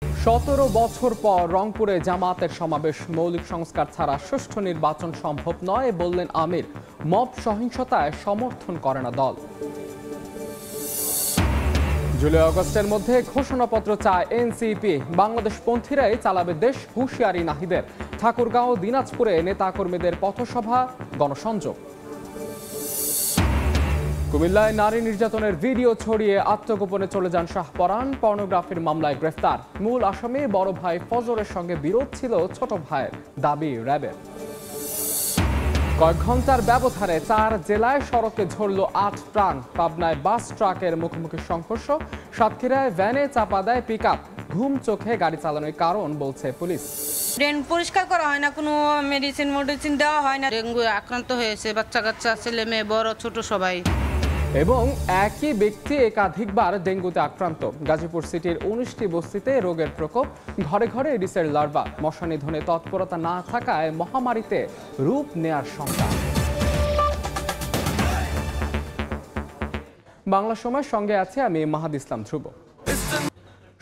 17 বছর পর রংপুরে জামায়াতের সমাবেশ, মৌলিক সংস্কার ছাড়া সুষ্ঠু নির্বাচন সম্ভব নয় বললেন আমির। মব সহিংসতায় সমর্থন করে না দল। জুলাই আগস্টের মধ্যে ঘোষণাপত্র চায় এনসিপি। বাংলাদেশপন্থীরাই চালাবে দেশ, হুঁশিয়ারি নাহিদের। ঠাকুরগাঁও, দিনাজপুরে নেতাকর্মীদের পথসভা, গণসংযোগ। কুমিল্লায় নারী নির্যাতনের ভিডিও ছড়িয়ে আত্মগোপনে চলে যান শাহপরান, পর্নোগ্রাফির মামলায় গ্রেফতার। মূল আসামি বড় ভাই ফজরের সঙ্গে বিরোধ ছিল ছোট ভাইয়ের, দাবি র্যাবের। কয়েক ঘন্টার ব্যবধানে 4 জেলায় সড়কে ঝরল 8 প্রাণ। পাবনায় বাস ট্রাকের মুখোমুখি সংঘর্ষ, সাতক্ষীরায় ভ্যানে চাপা দেয় পিকআপ। ঘুম চোখে গাড়ি চালানোর কারণ বলছে পুলিশ। ড্রেন পরিষ্কার করা হয় না, কোনো মেডিসিন দেওয়া হয় না। ডেঙ্গু আক্রান্ত হয়েছে বাচ্চা কাচ্চা, ছেলে মেয়ে, বড় ছোট সবাই। এবং একই ব্যক্তি একাধিকবার ডেঙ্গুতে আক্রান্ত। গাজীপুর সিটির 19টি বস্তিতে রোগের প্রকোপ, ঘরে ঘরে এডিসের লার্ভা। মশা নিধনে তৎপরতা না থাকায় মহামারীতে রূপ নেয়ার শঙ্কা। বাংলা সময়ের সঙ্গে আছে আমি মাহাদ ইসলাম ধ্রুব।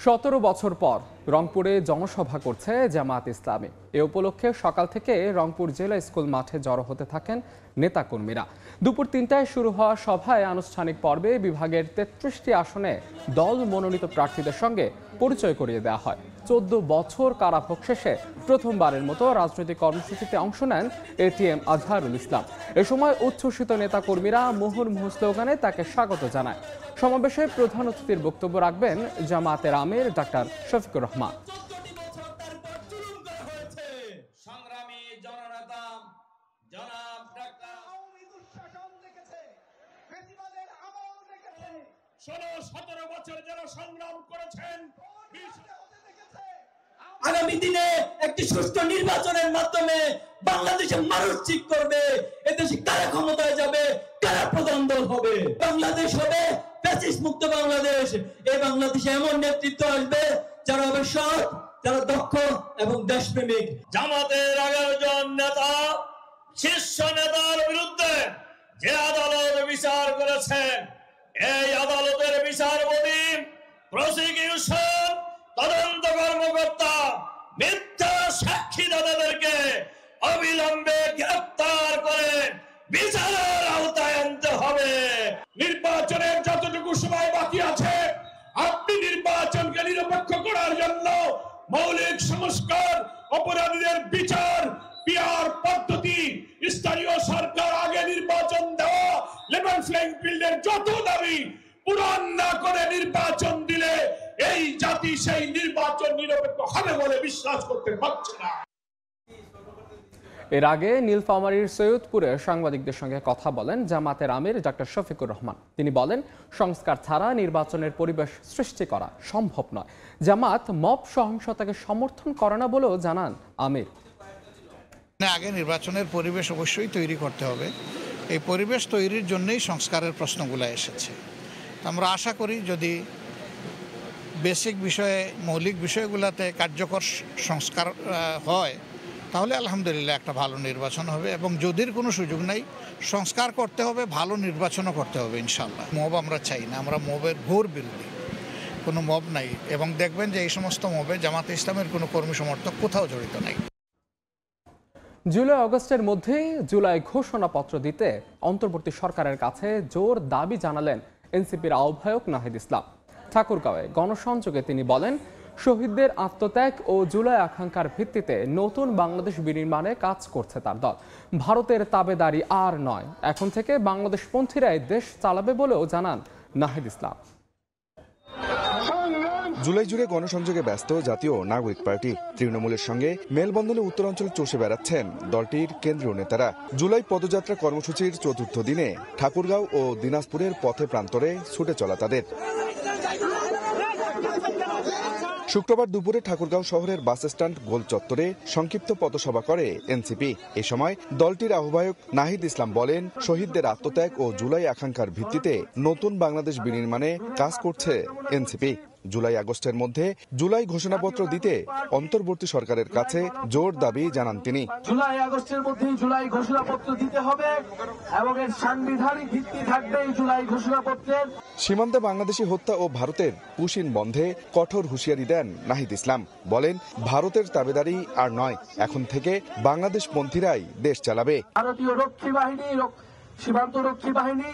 17 বছর পর রংপুরে জনসভা করছে জামায়াত ইসলামী। এ উপলক্ষে সকাল থেকে রংপুর জেলা স্কুল মাঠে জড়ো হতে থাকেন নেতাকর্মীরা। দুপুর 3টায় শুরু হওয়া সভায় আনুষ্ঠানিক পর্বে বিভাগের 33টি আসনে দল মনোনীত প্রার্থীদের সঙ্গে পরিচয় করিয়ে দেওয়া হয়। 14 বছর কারাভোগ শেষে প্রথমবারের মতো রাজনৈতিক কর্মসূচিতে অংশ নেন এটিএম আজহারুল ইসলাম। এ সময় উচ্ছ্বসিত নেতাকর্মীরা মুহুর্মুহু স্লোগানে তাকে স্বাগত জানায়। সমাবেশে প্রধান অতিথির বক্তব্য রাখবেন জামায়াতের আমির ডাক্তার শফিকুর রহমান। আগামী দিনে একটি সুষ্ঠু নির্বাচনের মাধ্যমে বাংলাদেশের মানুষ ঠিক করবে এদেশে কারা ক্ষমতায় যাবে, কারা প্রধান দল হবে। বাংলাদেশ হবে ফ্যাসিস্ট মুক্ত বাংলাদেশ। এই বাংলাদেশে এমন নেতৃত্ব আসবে যারা হবে সৎ, যারা দক্ষ এবং দেশপ্রেমিক। জামাতের 11 জন নেতা শীর্ষ নেতার বিরুদ্ধে যে আদালত বিচার করেছেন, এই আদালতের বিচারপতি, প্রসিকিউশন, তদন্ত কর্মকর্তা মিথ্যা সাক্ষীদাতাদেরকে অবিলম্বে গ্রেফতার করে বিচারের আওতায় আনতে হবে। নির্বাচনের যতটুকু সময় বাকি আছে, আপনি নির্বাচনকে নিরপেক্ষ করার জন্য মৌলিক সংস্কার, অপরাধীদের বিচার, পিআর পদ্ধতি, স্থানীয় সরকার আগে নির্বাচন দেওয়া, লেভেল প্লেইং ফিল্ডের যত দাবি পূরণ না করে নির্বাচন দিলে এই জাতি সেই নির্বাচন নিরপেক্ষ হবে বলে বিশ্বাস করতে পারছে না। এর আগে নীলফামারীর সৈয়দপুরে সাংবাদিকদের সঙ্গে কথা বলেন জামায়াতের আমির ডাক্তার শফিকুর রহমান। তিনি বলেন, সংস্কার ছাড়া নির্বাচনের পরিবেশ সৃষ্টি করা সম্ভব নয়। জামায়াত মব সহিংসতাকে সমর্থন করে না বলেও জানান আমির। আগে নির্বাচনের পরিবেশ অবশ্যই তৈরি করতে হবে। এই পরিবেশ তৈরির জন্যই সংস্কারের প্রশ্নগুলো এসেছে। আমরা আশা করি যদি বেসিক বিষয়ে, মৌলিক বিষয়গুলোতে কার্যকর সংস্কার হয় তাহলে আলহামদুলিল্লাহ একটা ভালো নির্বাচন হবে। এবং যদির কোনো সুযোগ নাই, সংস্কার করতে হবে, ভালো নির্বাচনও করতে হবে ইনশাল্লাহ। মব আমরা চাই না, আমরা মবের ঘোর বিরোধী। কোনো মব নাই, এবং দেখবেন যে এই সমস্ত মবে জামাতে ইসলামের কোনো কর্মী সমর্থক কোথাও জড়িত নাই। জুলাই আগস্টের মধ্যেই জুলাই ঘোষণাপত্র দিতে অন্তর্বর্তী সরকারের কাছে জোর দাবি জানালেন এনসিপির আহ্বায়ক নাহিদ ইসলাম। ঠাকুরগাঁওয়ে গণসংযোগে তিনি বলেন, শহীদদের আত্মত্যাগ ও জুলাই আকাঙ্ক্ষার ভিত্তিতে নতুন বাংলাদেশ বিনির্মাণে কাজ করছে তার দল। ভারতের তাবেদারি আর নয়, এখন থেকে বাংলাদেশপন্থীরাই দেশ চালাবে বলেও জানান নাহিদ ইসলাম। জুলাই জুড়ে গণসংযোগে ব্যস্ত জাতীয় নাগরিক পার্টি। তৃণমূলের সঙ্গে মেলবন্ধনে উত্তরাঞ্চল চষে বেড়াচ্ছেন দলটির কেন্দ্রীয় নেতারা। জুলাই পদযাত্রা কর্মসূচির চতুর্থ দিনে ঠাকুরগাঁও ও দিনাজপুরের পথে প্রান্তরে ছুটে চলা তাদের। শুক্রবার দুপুরে ঠাকুরগাঁও শহরের বাস স্ট্যান্ড গোল চত্বরে সংক্ষিপ্ত পথসভা করে এনসিপি। এ সময় দলটির আহ্বায়ক নাহিদ ইসলাম বলেন, শহীদদের আত্মত্যাগ ও জুলাই আকাঙ্ক্ষার ভিত্তিতে নতুন বাংলাদেশ বিনির্মাণে কাজ করছে এনসিপি। জুলাই আগস্টের মধ্যে জুলাই ঘোষণাপত্র দিতে অন্তর্বর্তী সরকারের কাছে জোর দাবি জানান তিনি। জুলাই আগস্টের মধ্যে জুলাই ঘোষণাপত্র দিতে হবে এবং এর সাংবিধানিক ভিত্তি থাকবে এই জুলাই ঘোষণাপত্রের। সীমান্তে বাংলাদেশি হত্যা ও ভারতের পুশিন বন্ধে কঠোর হুঁশিয়ারি দেন নাহিদ ইসলাম। বলেন, ভারতের তাবেদারি আর নয়, এখন থেকে বাংলাদেশ পন্থীরাই দেশ চালাবে। ভারতীয় রক্ষী বাহিনী, সীমান্ত রক্ষী বাহিনী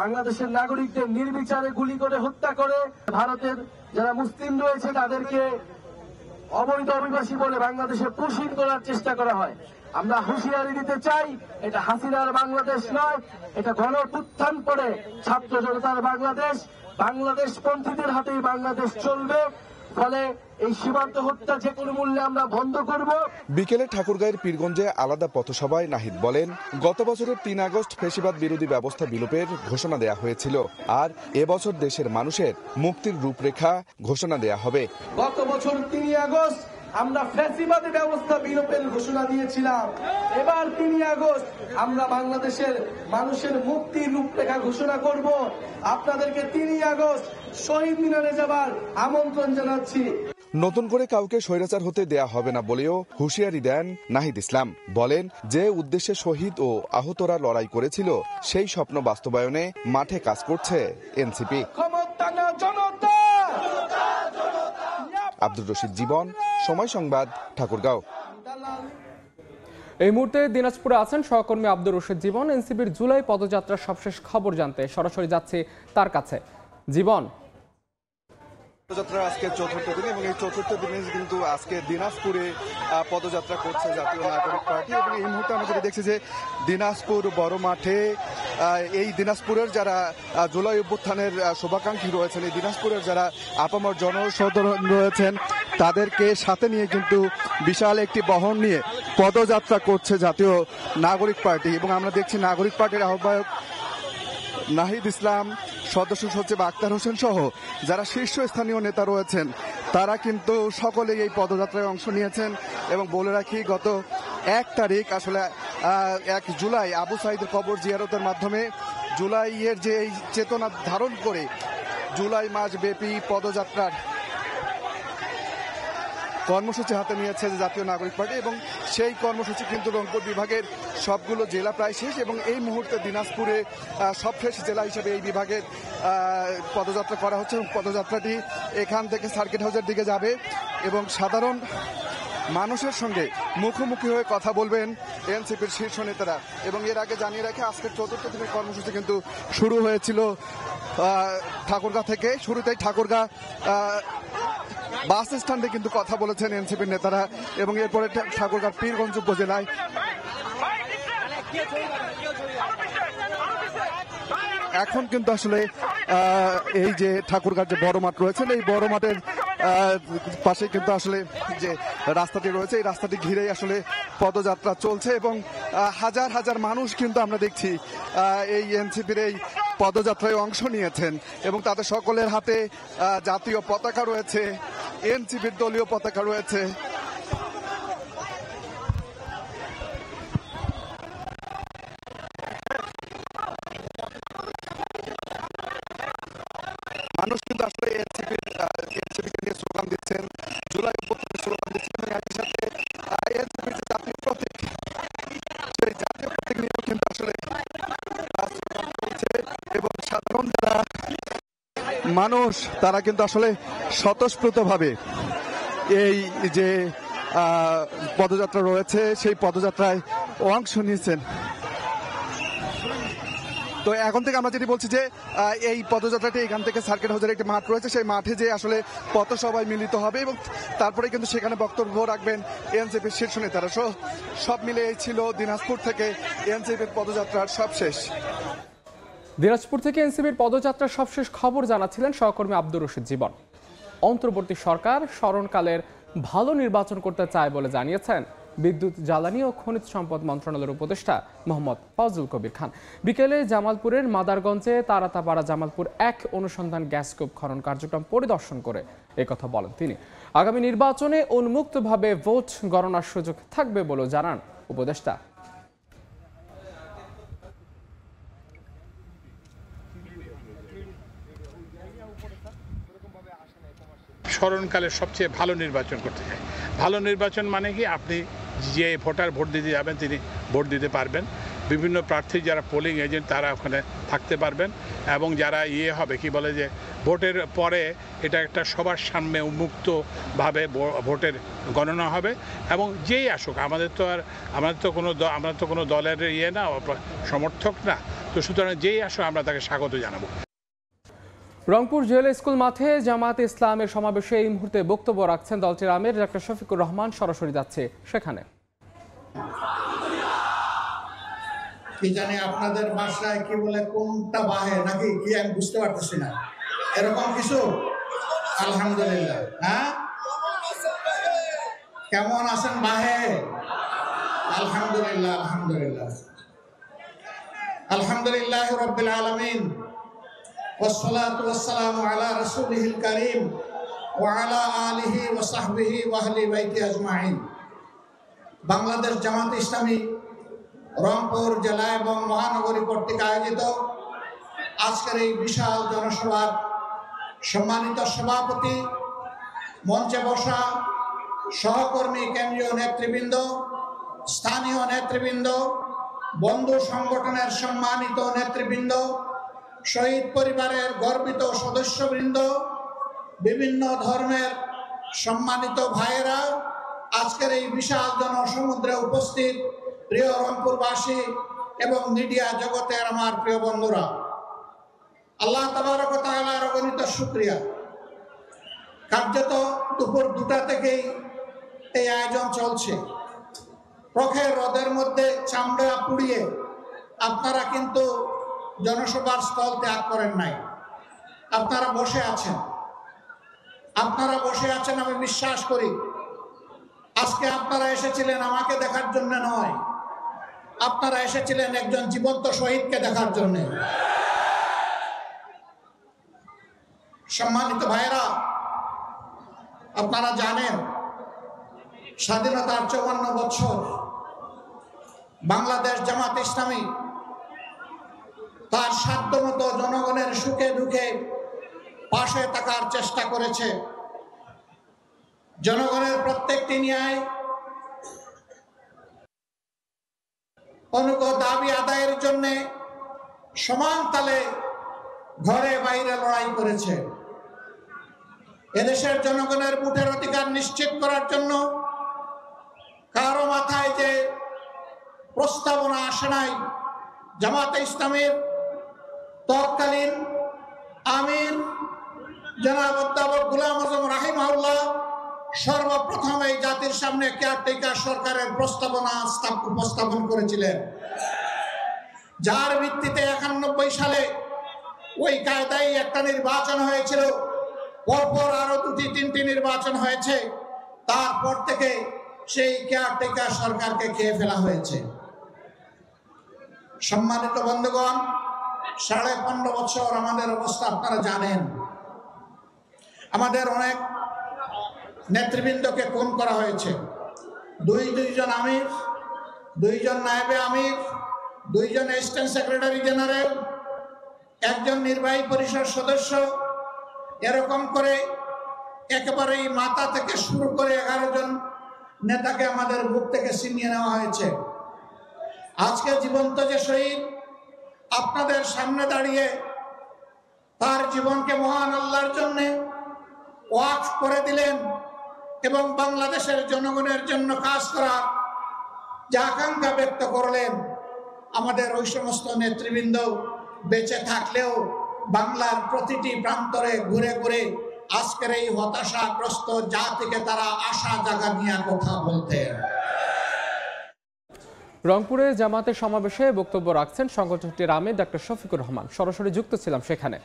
বাংলাদেশের নাগরিকদের নির্বিচারে গুলি করে হত্যা করে। ভারতের যারা মুসলিম রয়েছে তাদেরকে অবৈধ অভিবাসী বলে বাংলাদেশে পুশিন করার চেষ্টা করা হয়। আমরা হুঁশিয়ারি দিতে চাই, এটা হাসিনার বাংলাদেশ নয়, এটা গণঅভ্যুত্থান পরে ছাত্র জনতার বাংলাদেশ। বাংলাদেশ পন্থীদের হাতেই বাংলাদেশ চলবে। ফলে এই সীমান্ত হত্যা যে কোনো মূল্যে আমরা বন্ধ করব। বিকেলে ঠাকুরগাঁয়ের পীরগঞ্জে আলাদা পথসভায় নাহিদ বলেন, গত বছরের ৩ আগস্ট ফ্যাসিবাদ বিরোধী ব্যবস্থা বিলোপের ঘোষণা দেয়া হয়েছিল, আর এবছর দেশের মানুষের মুক্তির রূপরেখা ঘোষণা দেয়া হবে। গত বছর ৩ আগস্ট আমরা ফ্যাসিবাদী ব্যবস্থা বিলোপের ঘোষণা দিয়েছিলাম। এবার ৩ আগস্ট আমরা বাংলাদেশের মানুষের মুক্তির রূপরেখা ঘোষণা করব। আপনাদেরকে ৩ আগস্ট শহীদ মিনারে যাবার আমন্ত্রণ জানাচ্ছি। নতুন করে কাউকে স্বৈরাচার হতে দেয়া হবে না বলেও হুঁশিয়ারি দেন নাহিদ ইসলাম। বলেন, যে উদ্দেশ্যে শহীদ ও আহতরা লড়াই করেছিল সেই স্বপ্ন বাস্তবায়নে মাঠে কাজ করছে এনসিপি। আব্দুর রশিদ জীবন, সময় সংবাদ, ঠাকুরগাঁও। এই মুহূর্তে দিনাজপুরে আছেন সহকর্মী আব্দুর রশিদ জীবন। এনসিপির জুলাই পদযাত্রার সবশেষ খবর জানতে সরাসরি যাচ্ছি তার কাছে। জীবন, পদযাত্রা আজকে চতুর্থ দিন এবং এই চতুর্থ দিনে কিন্তু আজকে দিনাজপুরে পদযাত্রা করছে জাতীয় নাগরিক পার্টি এবং এই মুহূর্তে আমরা যেটা দেখছি যে দিনাজপুর বড় মাঠে এই দিনাজপুরের যারা জুলাই অভ্যুত্থানের শুভাকাঙ্ক্ষী রয়েছেন, এই দিনাজপুরের যারা আপামর জনসাধারণ রয়েছেন তাদেরকে সাথে নিয়ে কিন্তু বিশাল একটি বহন নিয়ে পদযাত্রা করছে জাতীয় নাগরিক পার্টি। এবং আমরা দেখছি নাগরিক পার্টির আহ্বায়ক নাহিদ ইসলাম, সদস্য সচিব আক্তার হোসেন সহ যারা শীর্ষস্থানীয় নেতা রয়েছেন তারা কিন্তু সকলেই এই পদযাত্রায় অংশ নিয়েছেন। এবং বলে রাখি, গত 1 তারিখ আসলে 1 জুলাই আবু সাঈদের কবর জিয়ারতের মাধ্যমে জুলাইয়ের যে এই চেতনা ধারণ করে জুলাই মাস ব্যাপী পদযাত্রার কর্মসূচি হাতে নিয়েছে জাতীয় নাগরিক পার্টি এবং সেই কর্মসূচি কিন্তু রংপুর বিভাগের সবগুলো জেলা প্রায় শেষ এবং এই মুহূর্তে দিনাজপুরে সবশেষ জেলা হিসেবে এই বিভাগের পদযাত্রা করা হচ্ছে এবং পদযাত্রাটি এখান থেকে সার্কিট হাউসের দিকে যাবে এবং সাধারণ মানুষের সঙ্গে মুখোমুখি হয়ে কথা বলবেন এনসিপির শীর্ষ নেতারা। এবং এর আগে জানিয়ে রাখে, আজকের চতুর্থ দিনের কর্মসূচি কিন্তু শুরু হয়েছিল ঠাকুরগাঁ থেকে। শুরুতেই ঠাকুরগাঁ বাস স্ট্যান্ডে কিন্তু কথা বলেছেন এনসিপির নেতারা এবং এরপরে ঠাকুরগাঁও পীরগঞ্জ উপজেলায় এখন কিন্তু আসলে এই যে ঠাকুরগাঁর যে বড় মাঠ রয়েছে, এই বড় মাঠের পাশে কিন্তু আসলে যে রাস্তাটি রয়েছে এই রাস্তাটি ঘিরেই আসলে পদযাত্রা চলছে এবং হাজার হাজার মানুষ কিন্তু আমরা দেখছি এই এনসিপির এই পদযাত্রায় অংশ নিয়েছেন এবং তাদের সকলের হাতে জাতীয় পতাকা রয়েছে, এনসিপির দলীয় পতাকা রয়েছে। মানুষ কিন্তু আসলে এনসিপিকে নিয়ে স্লোগান দিচ্ছেন, জুলাই অভ্যুত্থানের স্লোগান দিচ্ছেন এবং একই সাথে এনসিপির যে জাতীয় প্রতীক সেই জাতীয় প্রতীক নিয়েও কিন্তু আসলে স্লোগান চলছে এবং সাধারণ যারা মানুষ তারা কিন্তু আসলে স্বতঃস্ফূর্তভাবে এই যে পদযাত্রা রয়েছে সেই পদযাত্রায় অংশ নিয়েছেন। তো এখন থেকে আমরা যেটি বলছি যে এই পদযাত্রাটি এখান থেকে সার্কিট হাউসের একটি মাঠ রয়েছে, সেই মাঠে যে আসলে পথসভায় মিলিত হবে এবং তারপরে কিন্তু সেখানে বক্তব্য রাখবেন এনসিপির শীর্ষ নেতারা। সব মিলে এই ছিল দিনাজপুর থেকে এনসিপির পদযাত্রার সবশেষ। দিনাজপুর থেকে এনসিপির পদযাত্রার সবশেষ খবর জানাচ্ছিলেন সহকর্মী আব্দুর রশিদ জীবন। অন্তর্বর্তী সরকার স্মরণকালের ভালো নির্বাচন করতে চায় বলে জানিয়েছেন বিদ্যুৎ, জ্বালানি ও খনিজ সম্পদ মন্ত্রণালয়ের উপদেষ্টা মোহাম্মদ ফজলুল কবির খান। বিকেলে জামালপুরের মাদারগঞ্জে তারাতাপাড়া জামালপুর 1 অনুসন্ধান গ্যাসকূপ খনন কার্যক্রম পরিদর্শন করে একথা বলেন তিনি। আগামী নির্বাচনে উন্মুক্তভাবে ভোট গণনার সুযোগ থাকবে বলে জানান উপদেষ্টা। স্মরণকালে সবচেয়ে ভালো নির্বাচন করতে চাই। ভালো নির্বাচন মানে কি, আপনি যে ভোটার ভোট দিতে যাবেন তিনি ভোট দিতে পারবেন, বিভিন্ন প্রার্থী যারা পোলিং এজেন্ট তারা ওখানে থাকতে পারবেন, এবং যারা হবে কি বলে যে ভোটের পরে এটা একটা সবার সামনে উন্মুক্তভাবে ভোটের গণনা হবে, এবং যেই আসুক, আমরা তো কোনো দলের না সমর্থক না, তো সুতরাং যেই আসুক আমরা তাকে স্বাগত জানাবো। রংপুর জেলা স্কুল মাঠে জামাত ইসলামের সমাবেশে এই মুহূর্তে বক্তব্য রাখছেন দলটির আমির ডক্টর শফিকুর রহমান। সরাসরি যাচ্ছে সেখানে। কি জানি আপনাদের ভাষায় কি বলে, কোনটা বাহে নাকি কি আমি বুঝতে পারতেছি না, এরকম কিছু। আলহামদুলিল্লাহ। হ্যাঁ, কেমন আছেন বাহে? আলহামদুলিল্লাহ, আলহামদুলিল্লাহ, আলহামদুলিল্লাহ রাব্বিল আলামিন, ওয়াসসালাতু ওয়াসসালামু আলা রাসূলিহিল কারীম ওয়া আলা আলিহি ওয়া সাহবিহি ওয়া আহলি বাইতি আজমাইন। বাংলাদেশ জামাত ইসলামী রংপুর জেলা এবং মহানগরী কর্তৃক আয়োজিত আজকের এই বিশাল জনসভার সম্মানিত সভাপতি, মঞ্চে বসা সহকর্মী, কেন্দ্রীয় নেতৃবৃন্দ, স্থানীয় নেতৃবৃন্দ, বন্ধু সংগঠনের সম্মানিত নেতৃবৃন্দ, শহীদ পরিবারের গর্বিত সদস্যবৃন্দ, বিভিন্ন ধর্মের সম্মানিত ভাইয়েরা, আজকের এই বিশাল জনসমুদ্রে উপস্থিত প্রিয় রংপুরবাসী এবং মিডিয়া জগতের আমার প্রিয় বন্ধুরা, আল্লাহ তাবারক ওয়া তাআলার অগণিত শুকরিয়া। কার্যত দুপুর 2টা থেকেই এই আয়োজন চলছে। প্রখর রোদের মধ্যে চামড়া পুড়িয়ে আপনারা কিন্তু জনসভার স্থল ত্যাগ করেন নাই, আপনারা বসে আছেন। আমি বিশ্বাস করি আজকে আপনারা এসেছিলেন আমাকে দেখার জন্য নয়, আপনারা এসেছিলেন একজন জীবন্ত শহীদকে দেখার জন্য। সম্মানিত ভাইরা, আপনারা জানেন স্বাধীনতার 54 বছর বাংলাদেশ জামাত ইসলামী তার সাধ্যমতো জনগণের সুখে দুঃখে পাশে থাকার চেষ্টা করেছে। জনগণের প্রত্যেকটি ন্যায় অনুগত দাবি আদায়ের জন্য সমান তালে ঘরে বাইরে লড়াই করেছে। এদেশের জনগণের ভোটের অধিকার নিশ্চিত করার জন্য কারো মাথায় যে প্রস্তাবনা আসে নাই, জামাতে ইসলামের তৎকালীন আমির জনাব অধ্যাপক গোলাম আজম রাহিমাহুল্লাহ সর্বপ্রথম এই জাতির সামনে কেয়ারটেকার সরকারের প্রস্তাবনা উপস্থাপন করেছিলেন, যার ভিত্তিতে 91 সালে ওই কায়দায় একটা নির্বাচন হয়েছিল, পরপর আরো 2-3টি নির্বাচন হয়েছে। তারপর থেকে সেই কেয়ারটেকার সরকারকে খেয়ে ফেলা হয়েছে। সম্মানিত বন্ধুগণ, 15.5 বছর আমাদের অবস্থা আপনারা জানেন। আমাদের অনেক নেতৃবৃন্দকে খুন করা হয়েছে। দুইজন আমির, 2জন নায়েবে আমির, 2জন অ্যাসিস্ট্যান্ট সেক্রেটারি জেনারেল, 1জন নির্বাহী পরিষদ সদস্য, এরকম করে একেবারেই মাথা থেকে শুরু করে 11 জন নেতাকে আমাদের বুক থেকে ছিনিয়ে নেওয়া হয়েছে। আজকে জীবন্ত যে শহীদ আপনাদের সামনে দাঁড়িয়ে তার জীবনকে মহান আল্লাহর জন্য ওয়াকফ করে দিলেন এবং বাংলাদেশের জনগণের জন্য কাজ করা যে আকাঙ্ক্ষা ব্যক্ত করলেন, আমাদের ওই সমস্ত নেতৃবৃন্দ বেঁচে থাকলেও বাংলার প্রতিটি প্রান্তরে ঘুরে ঘুরে আজকের এই হতাশাগ্রস্ত জাতিকে তারা আশা জাগা নিয়ে কথা বলতেন। রংপুরে জামাতের সমাবেশে বক্তব্য রাখছেন সংগঠনটির আমির ডক্টর শফিকুর রহমান। সরাসরি যুক্ত ছিলাম সেখানে।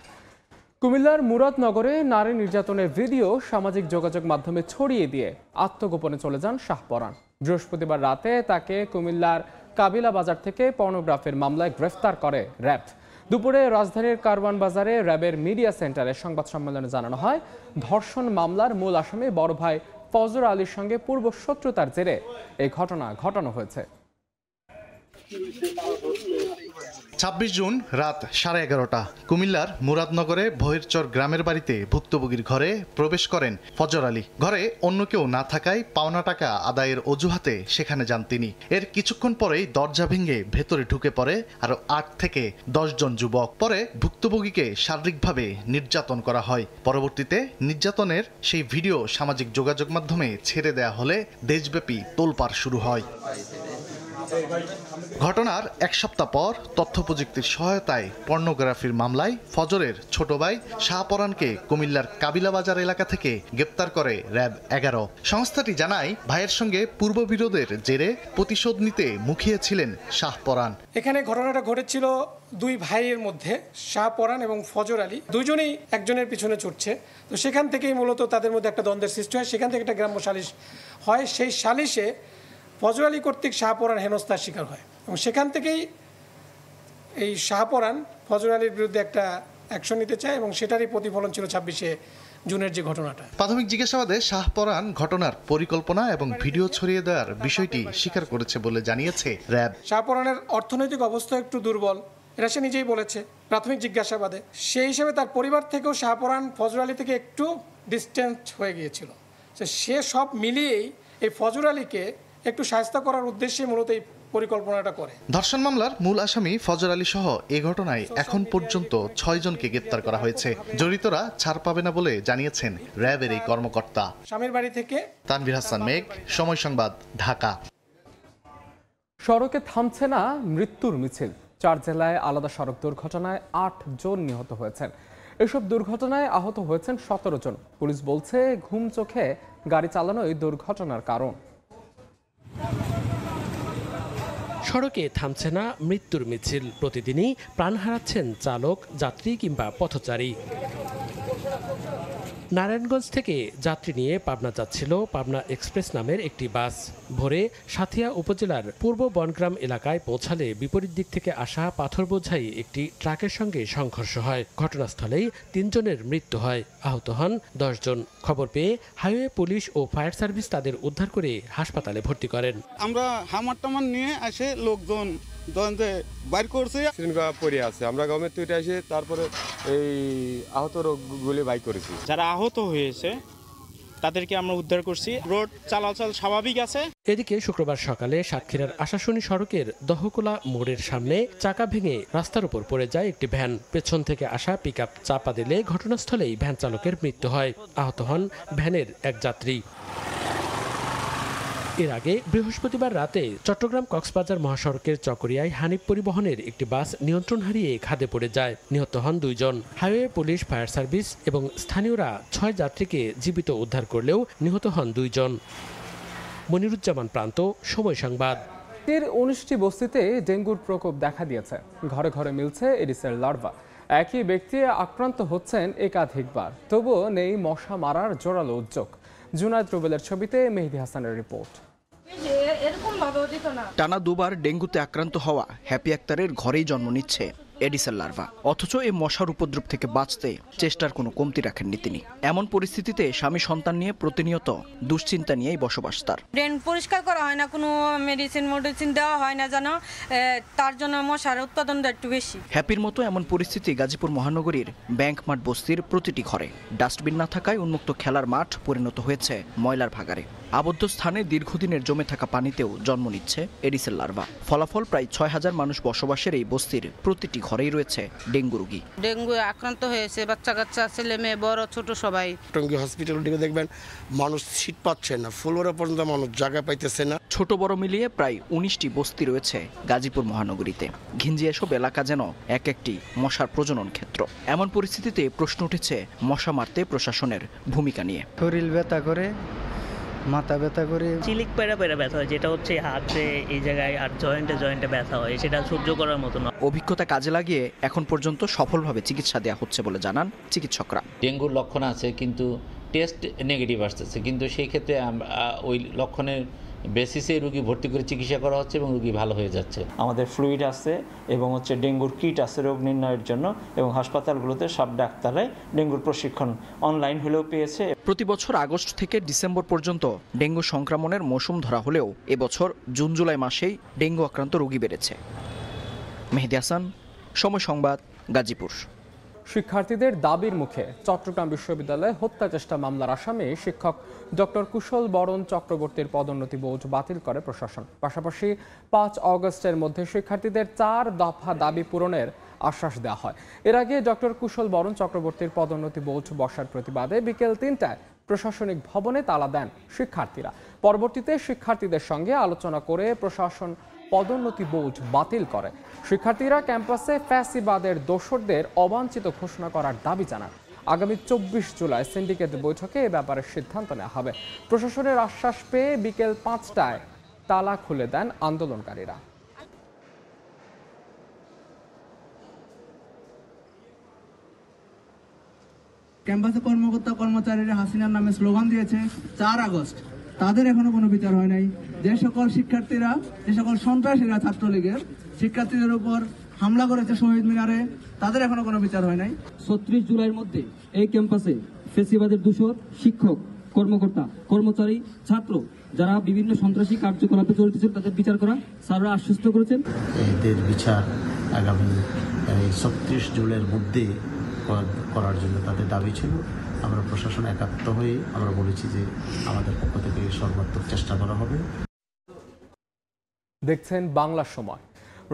কুমিল্লার মুরাদনগরে নারী নির্যাতনের ভিডিও সামাজিক যোগাযোগ মাধ্যমে ছড়িয়ে দিয়ে আত্মগোপনে চলে যান শাহপরাণ। বৃহস্পতিবার রাতে তাকে কুমিল্লার কাবিলা বাজার থেকে পর্নোগ্রাফির মামলায় গ্রেফতার করে র্যাব। দুপুরে রাজধানীর কারওয়ান বাজারে র্যাবের মিডিয়া সেন্টারে সংবাদ সম্মেলনে জানানো হয়, ধর্ষণ মামলার মূল আসামি বড় ভাই ফজর আলীর সঙ্গে পূর্ব শত্রুতার জেরে এই ঘটনা ঘটানো হয়েছে। 26 জুন রাত 11:30 কুমিল্লার মুরাদনগরে ভৈরচর গ্রামের বাড়িতে ভুক্তভোগীর ঘরে প্রবেশ করেন ফজর আলী। ঘরে অন্য কেউ না থাকায় পাওনা টাকা আদায়ের অজুহাতে সেখানে যান তিনি। এর কিছুক্ষণ পরেই দরজা ভেঙে ভেতরে ঢুকে পড়ে আরো 8 থেকে 10 জন যুবক। পরে ভুক্তভোগীকে শারীরিকভাবে নির্যাতন করা হয়। পরবর্তীতে নির্যাতনের সেই ভিডিও সামাজিক যোগাযোগ মাধ্যমে ছেড়ে দেয়া হলে দেশব্যাপী তোলপাড় শুরু হয়। ঘটনার এক সপ্তাহ পর তথ্য প্রযুক্তির সহায়তায় পর্নোগ্রাফির মামলায় ফজরের ছোট ভাই শাহপরানকে কুমিল্লার কাবিলাবাজার এলাকা থেকে গ্রেপ্তার করে র্যাব 11। সংস্থাটি জানায় ভাইয়ের সঙ্গে পূর্ববিরোধের জেরে প্রতিশোধ নিতে মুখিয়েছিলেন শাহপরান। এখানে ঘটনাটা ঘটেছিল দুই ভাইয়ের মধ্যে, শাহপরান এবং ফজর আলী, দুজনেই একজনের পিছনে ছুটছে। তো সেখান থেকেই মূলত তাদের মধ্যে একটা দ্বন্দ্বের সৃষ্টি হয়। সেখান থেকে একটা গ্রাম্য সালিশ হয়। সেই সালিশে ফজর আলী কর্তৃক শাহপরান হেনস্থার শিকার হয় এবং সেখান থেকেই এই শাহপরান ফজর আলীর বিরুদ্ধে একটা অ্যাকশন নিতে চায় এবং সেটারই প্রতিফলন ছিল 26শে জুনের যে ঘটনাটা। প্রাথমিক জিজ্ঞাসাবাদে শাহপরান ঘটনার পরিকল্পনা এবং ভিডিও ছড়িয়ে দেওয়ার বিষয়টি স্বীকার করেছে বলে জানিয়েছে র্যাব। শাহপরানের অর্থনৈতিক অবস্থা একটু দুর্বল, এটা সে নিজেই বলেছে প্রাথমিক জিজ্ঞাসাবাদে। সেই হিসেবে তার পরিবার থেকেও শাহপরান ফজর আলী থেকে একটু ডিস্টেন্স হয়ে গিয়েছিল। সে সব মিলিয়েই এই ফজর আলীকে একটু শায়েস্তা করার উদ্দেশ্যে মূলত এই পরিকল্পনাটা করে। ধর্ষণ মামলার মূল আসামি ফজর আলী সহ এই ঘটনায় এখন পর্যন্ত 6 জনকে গ্রেপ্তার করা হয়েছে। জড়িতরা ছাড় পাবে না বলে জানিয়েছেন র্যাবের এই কর্মকর্তা। স্বামীর বাড়ি থেকে তানভীর হাসান মেঘ, সময় সংবাদ, ঢাকা। সড়কে থামছে না মৃত্যুর মিছিল। 4 জেলায় আলাদা সড়ক দুর্ঘটনায় 8 জন নিহত হয়েছেন। এসব দুর্ঘটনায় আহত হয়েছেন 17 জন। পুলিশ বলছে ঘুম চোখে গাড়ি চালানোই দুর্ঘটনার কারণ। সড়কে থামছে না মৃত্যুর মিছিল। প্রতিদিনই প্রাণ হারাচ্ছেন চালক, যাত্রী কিংবা পথচারী। নারায়ণগঞ্জ থেকে যাত্রী নিয়ে পাবনা যাচ্ছিল পাবনা এক্সপ্রেস নামের একটি বাস। ভোরে সাথিয়া উপজেলার পূর্ব বনগ্রাম এলাকায় পৌঁছালে বিপরীত দিক থেকে আসা পাথর বোঝাই একটি ট্রাকের সঙ্গে সংঘর্ষ হয়। ঘটনাস্থলেই 3 জনের মৃত্যু হয়, আহত হন 10 জন। খবর পেয়ে হাইওয়ে পুলিশ ও ফায়ার সার্ভিস তাদের উদ্ধার করে হাসপাতালে ভর্তি করেন। আমরা হামার টামার নিয়ে এসে লোকজন বাইর করছে, পড়ে আছে। আমরা গভর্নমেন্ট থেকে এসে তারপরে এই আহত রোগগুলি বাইর করেছি। যারা আহত হয়েছে তাদেরকে আমরা উদ্ধার করছি। রোড চলাচল স্বাভাবিক আছে। এদিকে শুক্রবার সকালে সাতক্ষীরার আশাশুনি সড়কের দহকোলা মোড়ের সামনে চাকা ভেঙে রাস্তার উপর পড়ে যায় একটি ভ্যান। পেছন থেকে আসা পিকআপ চাপা দিলে ঘটনাস্থলেই ভ্যান চালকের মৃত্যু হয়, আহত হন ভ্যানের এক যাত্রী। এর আগে বৃহস্পতিবার রাতে চট্টগ্রাম কক্সবাজার মহাসড়কের চকরিয়ায় হানিফ পরিবহনের একটি বাস নিয়ন্ত্রণ হারিয়ে খাদে পড়ে যায়, নিহত হন 2 জন। হাইওয়ে পুলিশ, ফায়ার সার্ভিস এবং স্থানীয়রা 6 যাত্রীকে জীবিত উদ্ধার করলেও নিহত হন 2 জন। মনিরুজ্জামান প্রান্ত, সময় সংবাদ। 19টি বস্তিতে ডেঙ্গুর প্রকোপ দেখা দিয়েছে। ঘরে ঘরে মিলছে এডিসের লার্ভা। একই ব্যক্তি আক্রান্ত হচ্ছেন একাধিকবার, তবুও নেই মশা মারার জোরালো উদ্যোগ। জুনায়েদ রুবেলের ছবিতে মেহেদী হাসানের রিপোর্ট। টানা 2বার ডেঙ্গুতে আক্রান্ত হওয়া হ্যাপি আক্তারের ঘরেই জন্ম নিচ্ছে এডিসের লার্ভা। অথচ এই মশার উপদ্রব থেকে বাঁচতে চেষ্টার কোনো কমতি রাখেননি তিনি। এমন পরিস্থিতিতে স্বামী সন্তান নিয়ে প্রতিনিয়ত দুশ্চিন্তা নিয়েই বসবাস তার। ড্রেন পরিষ্কার করা হয় না, কোনো মেডিসিন দেওয়া হয় না, জানো তার জন্য মশার উৎপাদনটা একটু বেশি। হ্যাপির মতো এমন পরিস্থিতি গাজীপুর মহানগরীর ব্যাংক মাঠ বস্তির প্রতিটি ঘরে। ডাস্টবিন না থাকায় উন্মুক্ত খেলার মাঠ পরিণত হয়েছে ময়লার ভাগাড়ে। আবদ্ধ স্থানে দীর্ঘদিনের জমে থাকা পানিতেও জন্ম নিচ্ছে এডিসের লার্ভা। ফলাফল প্রায় 6000 মানুষ বসবাসের এই বস্তির প্রতিটি ঘরেই রয়েছে ডেঙ্গু রোগী। ডেঙ্গু আক্রান্ত হয়েছে বাচ্চা কাচ্চা, ছেলে মেয়ে, বড় ছোট সবাই। টঙ্গী হসপিটাল থেকে দেখবেন মানুষ সিট পাচ্ছে না, ফুলওয়ারা পর্যন্ত মানুষ জায়গা পাইতেছে না। ছোট বড় মিলিয়ে প্রায় 19টি বস্তি রয়েছে গাজীপুর মহানগরীতে। ঘিঞ্জি এসব এলাকা যেন এক একটি মশার প্রজনন ক্ষেত্র। এমন পরিস্থিতিতে প্রশ্ন উঠেছে মশা মারতে প্রশাসনের ভূমিকা নিয়ে। শরীর ব্যথা করে, মাথা ব্যথা করে, চিলিক পেড়া ব্যথা হয়, যেটা হচ্ছে হাতে এই জায়গায় আর জয়েন্টে ব্যথা হয়, সেটা সহ্য করার মতো না। অভিজ্ঞতা কাজে লাগিয়ে এখন পর্যন্ত সফলভাবে চিকিৎসা দেওয়া হচ্ছে বলে জানান চিকিৎসকরা। ডেঙ্গুর লক্ষণ আছে কিন্তু টেস্ট নেগেটিভ আসতেছে, কিন্তু সেই ক্ষেত্রে ওই লক্ষণের বেসিসে রোগী ভর্তি করে চিকিৎসা করা হচ্ছে এবং রোগী ভালো হয়ে যাচ্ছে। আমাদের ফ্লুইড আছে এবং ডেঙ্গুর কিট আছে রোগ নির্ণয়ের জন্য, এবং হাসপাতালগুলোতে সব ডাক্তাররাই ডেঙ্গুর প্রশিক্ষণ অনলাইন হলেও পেয়েছে। প্রতি বছর আগস্ট থেকে ডিসেম্বর পর্যন্ত ডেঙ্গু সংক্রমণের মৌসুম ধরা হলেও এবছর জুন জুলাই মাসেই ডেঙ্গু আক্রান্ত রোগী বেড়েছে। মেহেদী হাসান, সময় সংবাদ, গাজীপুর। শিক্ষার্থীদের দাবির মুখে চট্টগ্রাম বিশ্ববিদ্যালয়ে হত্যা চেষ্টা মামলার আসামি শিক্ষক ডক্টর কুশল বরণ চক্রবর্তীর পদোন্নতি বোর্ড বাতিল করে প্রশাসন। পাশাপাশি 5 অগস্টের মধ্যে শিক্ষার্থীদের 4 দফা দাবি পূরণের আশ্বাস দেওয়া হয়। এর আগে ডক্টর কুশল বরণ চক্রবর্তীর পদোন্নতি বোর্ড বসার প্রতিবাদে বিকেল 3টায় প্রশাসনিক ভবনে তালা দেন শিক্ষার্থীরা। পরবর্তীতে শিক্ষার্থীদের সঙ্গে আলোচনা করে প্রশাসন পদোন্নতি বোর্ড বাতিল করে। শিক্ষার্থীরা ক্যাম্পাসে ফ্যাসিবাদের দোসরদের অবাঞ্ছিত ঘোষণা করার দাবি জানান। আগামী 24 জুলাই সিন্ডিকেট বৈঠকে এ ব্যাপারে সিদ্ধান্ত নেওয়া হবে। প্রশাসনের আশ্বাস পেয়ে বিকেল 5টায় তালা খুলে দেন আন্দোলনকারীরা। ক্যাম্পাসে কর্মকর্তা কর্মচারীরা হাসিনার নামে স্লোগান দিয়েছে 4 আগস্ট, তাদের এখনো কোনো বিচার হয় নাই। যে সকল শিক্ষার্থীরা, যে সকল সন্ত্রাসীরা ছাত্রলীগের শিক্ষার্থীদের উপর হামলা করেছে শহীদ মিনারে, তাদের এখনো কোনো বিচার হয় নাই। 36 জুলাইয়ের মধ্যে এই ক্যাম্পাসে ফ্যাসিবাদের দোসর শিক্ষক, কর্মকর্তা, কর্মচারী, ছাত্র যারা বিভিন্ন সন্ত্রাসী কার্যকলাপে জড়িত ছিল তাদের বিচার করা স্যাররা আশ্বস্ত করেছেন। এদের বিচার আগামী 36 জুলাইয়ের মধ্যে করার জন্য তাদের দাবি ছিল। আমরা প্রশাসন একাত্ম হয়ে আমরা বলেছি যে আমাদের পক্ষ থেকে সর্বাত্মক চেষ্টা করা হবে। দেখছেন বাংলা সময়।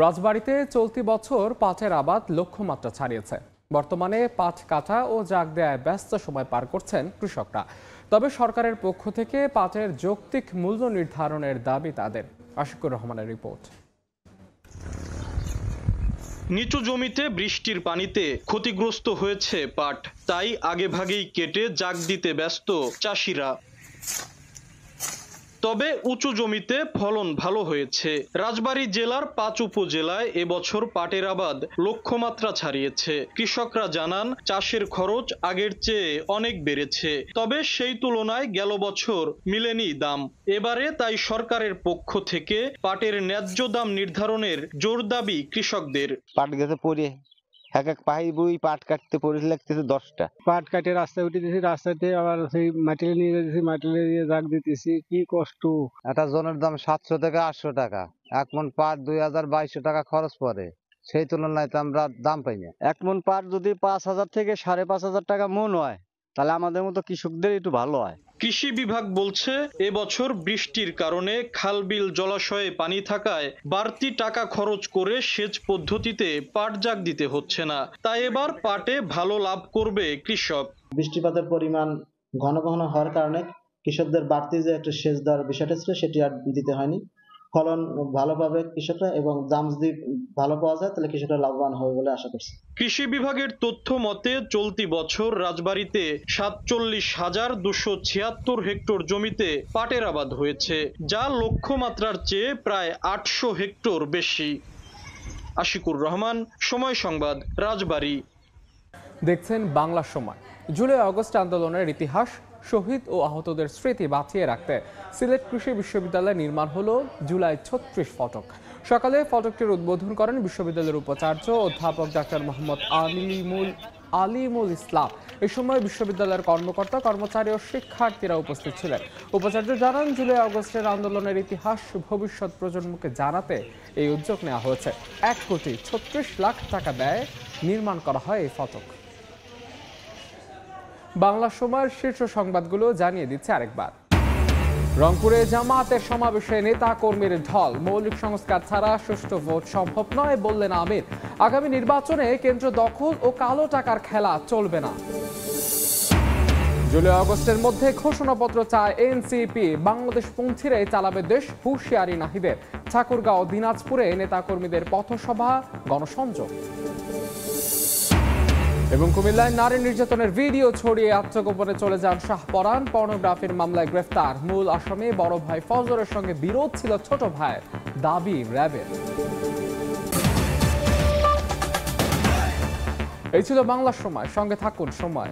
রাজবাড়ীতে চলতি বছর পাটের আবাদ লক্ষ্যমাত্রা ছাড়িয়েছে। বর্তমানে পাট কাটা ও জাগ দেয়ায় ব্যস্ত সময় পার করছেন কৃষকরা। তবে সরকারের পক্ষ থেকে পাটের যৌক্তিক মূল্য নির্ধারণের দাবি তাদের। আশিকুর রহমানের রিপোর্ট। নিচু জমিতে বৃষ্টির পানিতে ক্ষতিগ্রস্ত হয়েছে পাট, তাই আগেভাগেই কেটে জাগ দিতে ব্যস্ত চাষিরা। তবে উঁচু জমিতে ফলন ভালো হয়েছে। রাজবাড়ী জেলার 5 উপজেলায় এবছর পাটের আবাদ লক্ষ্যমাত্রা ছাড়িয়েছে। কৃষকরা জানান চাষের খরচ আগের চেয়ে অনেক বেড়েছে, তবে সেই তুলনায় গেল বছর মিলেনি দাম। এবারে তাই সরকারের পক্ষ থেকে পাটের ন্যায্য দাম নির্ধারণের জোর দাবি কৃষকদের। পাট গেছে পরে এক পাই বই পাট কাটতে পড়ে লাগতেছে 10টা পাট কাটে রাস্তায় উঠে দিয়েছি, রাস্তাতে আবার সেই মাটিলে নিয়ে যাচ্ছি, মাটিলে দিয়ে জাগ দিতেছি। কি কষ্ট! একটা জনের দাম 700 থেকে 800 টাকা। 1 মন পাট 2200 টাকা খরচ পড়ে, সেই তুলনায় তো আমরা দাম পাই না। 1 মন পাট যদি 5000 থেকে 5500 টাকা মন হয়, তাহলে আমাদের মতো কৃষকদের একটু ভালো হয়। কৃষি বিভাগ বলছে এবছর বৃষ্টির কারণে খালবিল জলাশয়ে পানি থাকায় বাড়তি টাকা খরচ করে সেচ পদ্ধতিতে পাট জাগ দিতে হচ্ছে না, তাই এবার পাটে ভালো লাভ করবে কৃষক। বৃষ্টিপাতের পরিমাণ ঘন ঘন হওয়ার কারণে কৃষকদের বাড়তি যে একটা সেচ দেওয়ার বিষয়টা ছিল সেটি আর দিতে হয়নি। ফলন ভালো পাবে কৃষকরা এবং দাম যদি ভালো পাওয়া যায় তাহলে কৃষকরা লাভবান হবে বলে আশা করছি। কৃষি বিভাগের তথ্য মতে চলতি বছর রাজবাড়ীতে 47,276 হেক্টর জমিতে পাটের আবাদ হয়েছে, যা লক্ষ্যমাত্রার চেয়ে প্রায় 800 হেক্টর বেশি। আশিকুর রহমান, সময় সংবাদ, রাজবাড়ী। দেখছেন বাংলা সময়। জুলাই আগস্ট আন্দোলনের ইতিহাস, শহীদ ও আহতদের স্মৃতি বাঁচিয়ে রাখতে সিলেট কৃষি বিশ্ববিদ্যালয়ে নির্মাণ হলো জুলাই 36 ফটক। সকালে ফটকটির উদ্বোধন করেন বিশ্ববিদ্যালয়ের উপাচার্য অধ্যাপক ডাক্তার মোহাম্মদ আলিমুল ইসলাম। এই সময় বিশ্ববিদ্যালয়ের কর্মকর্তা, কর্মচারী ও শিক্ষার্থীরা উপস্থিত ছিলেন। উপাচার্য জানান, জুলাই আগস্টের আন্দোলনের ইতিহাস ভবিষ্যৎ প্রজন্মকে জানাতে এই উদ্যোগ নেওয়া হয়েছে। 1,36,00,000 টাকা ব্যয়ে নির্মাণ করা হয় এই ফটক। বাংলা সময়ের শীর্ষ সংবাদগুলো জানিয়ে দিচ্ছে আরেকবার। রংপুরে জামায়াতের সমাবেশে নেতা কর্মীর ঢল। মৌলিক সংস্কার ছাড়া সুষ্ঠু ভোট সম্ভব নয় বললেন আমির। আগামী নির্বাচনে কেন্দ্র দখল ও কালো টাকার খেলা চলবে না। জুলাই আগস্টের মধ্যে ঘোষণাপত্র চায় এনসিপি। বাংলাদেশ পন্থীরাই চালাবে দেশ, হুঁশিয়ারি নাহিদের। ঠাকুরগাঁও, দিনাজপুরে নেতা কর্মীদের পথসভা, গণসংযোগ। এবং কুমিল্লায় নারী নির্যাতনের ভিডিও ছড়িয়ে আত্মগোপনে চলে যান শাহপরান। পর্নোগ্রাফির মামলায় গ্রেফতার মূল আসামি বড় ভাই ফজরের সঙ্গে বিরোধ ছিল ছোট ভাইয়ের, দাবি র্যাবের। এই ছিল বাংলার সময়। সঙ্গে থাকুন সময়।